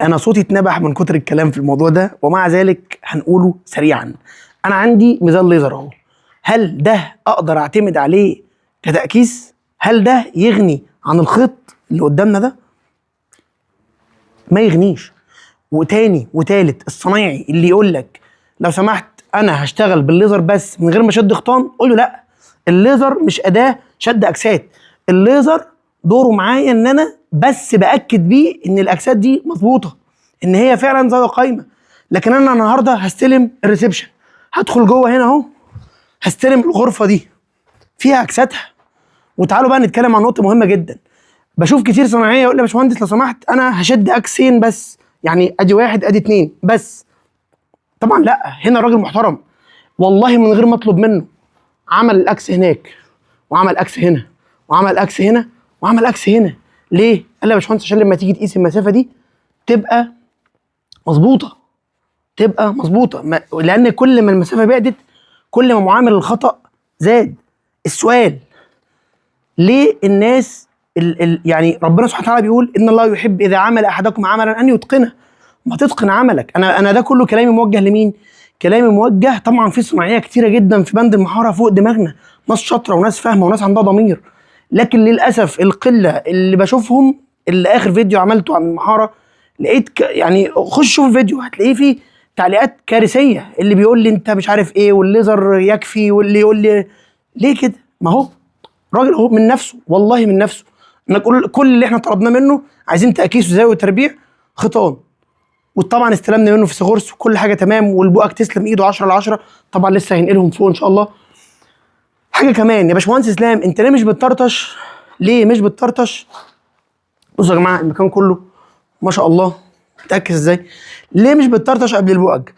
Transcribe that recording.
انا صوتي اتنبح من كتر الكلام في الموضوع ده، ومع ذلك هنقوله سريعا. انا عندي ميزان ليزر اهو. هل ده اقدر اعتمد عليه كتأكيس؟ هل ده يغني عن الخيط اللي قدامنا ده؟ ما يغنيش. وتاني وتالت، الصنايعي اللي يقول لك لو سمحت انا هشتغل بالليزر بس من غير ما اشد خيطان، قول له لا، الليزر مش اداه شد اجساد. الليزر دوره معايا ان انا بس باكد بيه ان الاجساد دي مظبوطه، ان هي فعلا زي قايمه. لكن انا النهارده هستلم الريسبشن، هدخل جوه هنا اهو، هستلم الغرفه دي فيها اجسادها. وتعالوا بقى نتكلم عن نقطه مهمه جدا. بشوف كتير صناعيه يقول لي يا باشمهندس لو سمحت انا هشد اكسين بس، يعني ادي واحد ادي اتنين بس. طبعا لا، هنا راجل محترم والله من غير ما اطلب منه عمل الاكس هناك، وعمل اكس هنا، وعمل اكس هنا، وعمل اكس هنا. ليه؟ قال لي يا باشمهندس عشان لما تيجي تقيس المسافه دي تبقى مظبوطه، تبقى مظبوطه. لان كل ما المسافه بعدت كل ما معامل الخطا زاد. السؤال، ليه الناس يعني ربنا سبحانه وتعالى بيقول ان الله يحب اذا عمل احدكم عملا ان يتقنه. ما تتقن عملك. انا ده كله كلامي موجه لمين؟ كلامي موجه طبعا في صناعيه كتيره جدا في بند المحاره فوق دماغنا، ناس شاطره وناس فاهمه وناس عندها ضمير، لكن للاسف القله اللي بشوفهم. اللي اخر فيديو عملته عن المحاره لقيت يعني خش شوف الفيديو هتلاقيه فيه تعليقات كارثيه، اللي بيقول لي انت مش عارف ايه والليزر يكفي، واللي يقول لي ليه كده. ما هو راجل اهو من نفسه، والله من نفسه. انا كل اللي احنا طلبناه منه عايزين تأكيس وزاوية وتربيع خيطان، وطبعا استلمنا منه في سيغورس وكل حاجه تمام، والبوقك تسلم ايده 10/10. طبعا لسه هينقلهم فوق ان شاء الله. حاجه كمان يا باشمهندس اسلام، انت ليه مش بتطرطش؟ ليه مش بتطرطش؟ بصوا يا جماعه المكان كله ما شاء الله متأكس ازاي. ليه مش بتطرطش قبل البوقك؟